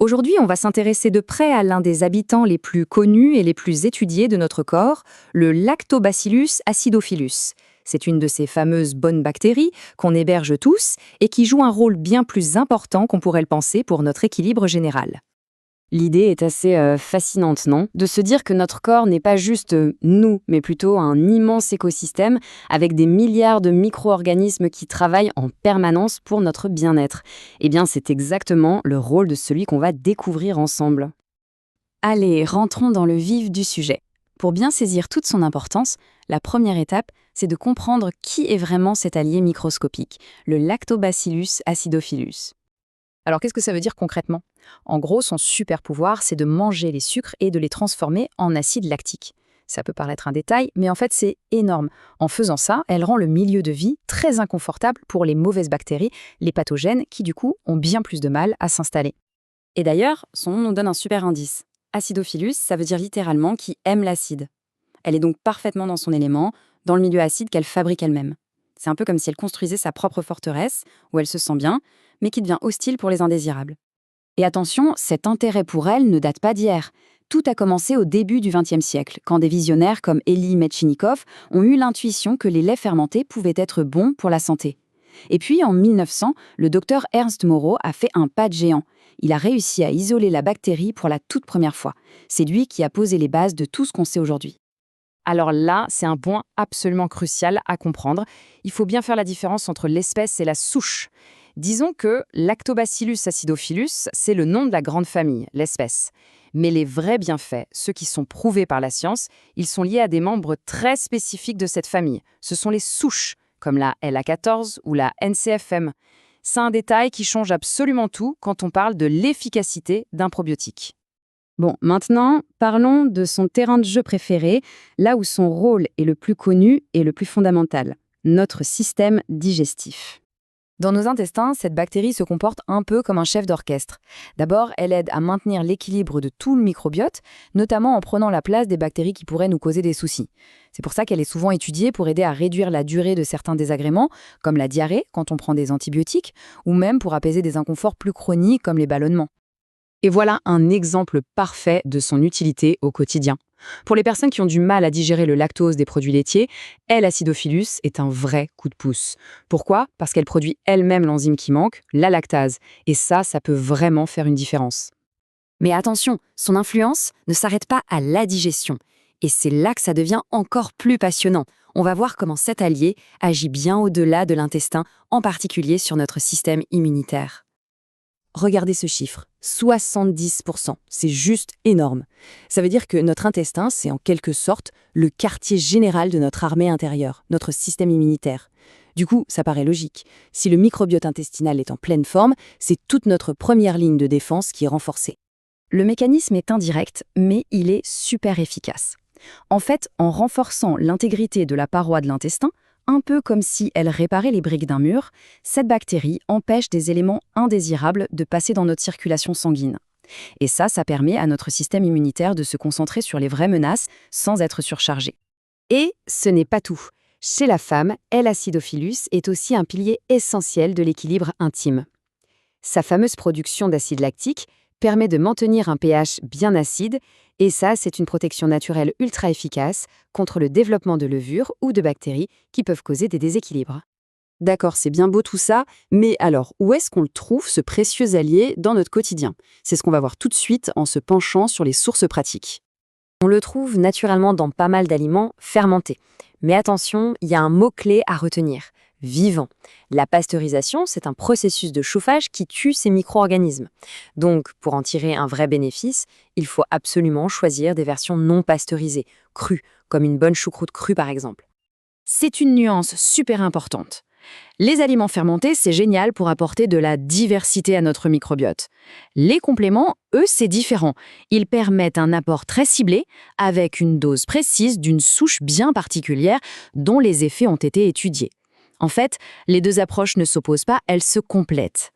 Aujourd'hui, on va s'intéresser de près à l'un des habitants les plus connus et les plus étudiés de notre corps, le Lactobacillus acidophilus. C'est une de ces fameuses bonnes bactéries qu'on héberge tous et qui joue un rôle bien plus important qu'on pourrait le penser pour notre équilibre général. L'idée est assez fascinante, non? De se dire que notre corps n'est pas juste nous, mais plutôt un immense écosystème avec des milliards de micro-organismes qui travaillent en permanence pour notre bien-être. Eh bien, c'est exactement le rôle de celui qu'on va découvrir ensemble. Allez, rentrons dans le vif du sujet. Pour bien saisir toute son importance, la première étape, c'est de comprendre qui est vraiment cet allié microscopique, le Lactobacillus acidophilus. Alors qu'est-ce que ça veut dire concrètement? En gros, son super pouvoir, c'est de manger les sucres et de les transformer en acide lactique. Ça peut paraître un détail, mais en fait c'est énorme. En faisant ça, elle rend le milieu de vie très inconfortable pour les mauvaises bactéries, les pathogènes qui du coup ont bien plus de mal à s'installer. Et d'ailleurs, son nom nous donne un super indice. Acidophilus, ça veut dire littéralement qui aime l'acide. Elle est donc parfaitement dans son élément, dans le milieu acide qu'elle fabrique elle-même. C'est un peu comme si elle construisait sa propre forteresse, où elle se sent bien, mais qui devient hostile pour les indésirables. Et attention, cet intérêt pour elle ne date pas d'hier. Tout a commencé au début du XXe siècle, quand des visionnaires comme Elie Metchnikoff ont eu l'intuition que les laits fermentés pouvaient être bons pour la santé. Et puis, en 1900, le docteur Ernst Moreau a fait un pas de géant. Il a réussi à isoler la bactérie pour la toute première fois. C'est lui qui a posé les bases de tout ce qu'on sait aujourd'hui. Alors là, c'est un point absolument crucial à comprendre. Il faut bien faire la différence entre l'espèce et la souche. Disons que Lactobacillus acidophilus, c'est le nom de la grande famille, l'espèce. Mais les vrais bienfaits, ceux qui sont prouvés par la science, ils sont liés à des membres très spécifiques de cette famille. Ce sont les souches, comme la LA14 ou la NCFM. C'est un détail qui change absolument tout quand on parle de l'efficacité d'un probiotique. Bon, maintenant, parlons de son terrain de jeu préféré, là où son rôle est le plus connu et le plus fondamental, notre système digestif. Dans nos intestins, cette bactérie se comporte un peu comme un chef d'orchestre. D'abord, elle aide à maintenir l'équilibre de tout le microbiote, notamment en prenant la place des bactéries qui pourraient nous causer des soucis. C'est pour ça qu'elle est souvent étudiée pour aider à réduire la durée de certains désagréments, comme la diarrhée quand on prend des antibiotiques, ou même pour apaiser des inconforts plus chroniques comme les ballonnements. Et voilà un exemple parfait de son utilité au quotidien. Pour les personnes qui ont du mal à digérer le lactose des produits laitiers, L-acidophilus est un vrai coup de pouce. Pourquoi? Parce qu'elle produit elle-même l'enzyme qui manque, la lactase. Et ça peut vraiment faire une différence. Mais attention, son influence ne s'arrête pas à la digestion. Et c'est là que ça devient encore plus passionnant. On va voir comment cet allié agit bien au-delà de l'intestin, en particulier sur notre système immunitaire. Regardez ce chiffre, 70%, c'est juste énorme. Ça veut dire que notre intestin, c'est en quelque sorte le quartier général de notre armée intérieure, notre système immunitaire. Du coup, ça paraît logique. Si le microbiote intestinal est en pleine forme, c'est toute notre première ligne de défense qui est renforcée. Le mécanisme est indirect, mais il est super efficace. En fait, en renforçant l'intégrité de la paroi de l'intestin, un peu comme si elle réparait les briques d'un mur, cette bactérie empêche des éléments indésirables de passer dans notre circulation sanguine. Et ça permet à notre système immunitaire de se concentrer sur les vraies menaces sans être surchargé. Et ce n'est pas tout. Chez la femme, L-acidophilus est aussi un pilier essentiel de l'équilibre intime. Sa fameuse production d'acide lactique permet de maintenir un pH bien acide, et ça, c'est une protection naturelle ultra efficace contre le développement de levures ou de bactéries qui peuvent causer des déséquilibres. D'accord, c'est bien beau tout ça, mais alors, où est-ce qu'on le trouve, ce précieux allié, dans notre quotidien? C'est ce qu'on va voir tout de suite en se penchant sur les sources pratiques. On le trouve naturellement dans pas mal d'aliments fermentés. Mais attention, il y a un mot-clé à retenir: vivant. La pasteurisation, c'est un processus de chauffage qui tue ces micro-organismes. Donc, pour en tirer un vrai bénéfice, il faut absolument choisir des versions non pasteurisées, crues, comme une bonne choucroute crue par exemple. C'est une nuance super importante. Les aliments fermentés, c'est génial pour apporter de la diversité à notre microbiote. Les compléments, eux, c'est différent. Ils permettent un apport très ciblé, avec une dose précise d'une souche bien particulière dont les effets ont été étudiés. En fait, les deux approches ne s'opposent pas, elles se complètent.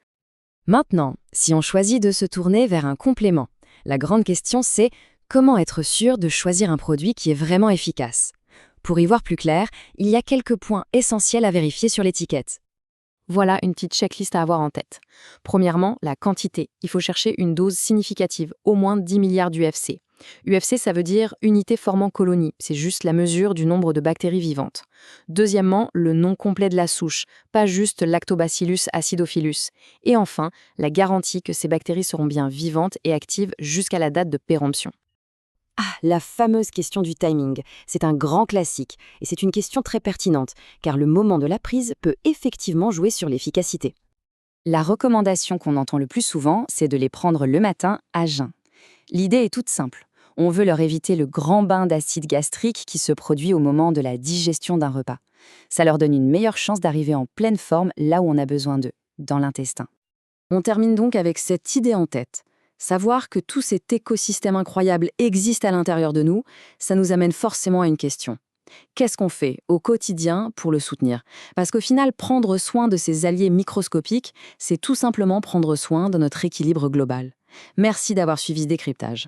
Maintenant, si on choisit de se tourner vers un complément, la grande question c'est comment être sûr de choisir un produit qui est vraiment efficace? Pour y voir plus clair, il y a quelques points essentiels à vérifier sur l'étiquette. Voilà une petite checklist à avoir en tête. Premièrement, la quantité. Il faut chercher une dose significative, au moins 10 milliards d'UFC. UFC, ça veut dire unité formant colonie. C'est juste la mesure du nombre de bactéries vivantes. Deuxièmement, le nom complet de la souche, pas juste Lactobacillus acidophilus. Et enfin, la garantie que ces bactéries seront bien vivantes et actives jusqu'à la date de péremption. Ah, la fameuse question du timing. C'est un grand classique, et c'est une question très pertinente, car le moment de la prise peut effectivement jouer sur l'efficacité. La recommandation qu'on entend le plus souvent, c'est de les prendre le matin à jeun. L'idée est toute simple. On veut leur éviter le grand bain d'acide gastrique qui se produit au moment de la digestion d'un repas. Ça leur donne une meilleure chance d'arriver en pleine forme là où on a besoin d'eux, dans l'intestin. On termine donc avec cette idée en tête. Savoir que tout cet écosystème incroyable existe à l'intérieur de nous, ça nous amène forcément à une question. Qu'est-ce qu'on fait au quotidien pour le soutenir? Parce qu'au final, prendre soin de ces alliés microscopiques, c'est tout simplement prendre soin de notre équilibre global. Merci d'avoir suivi ce décryptage.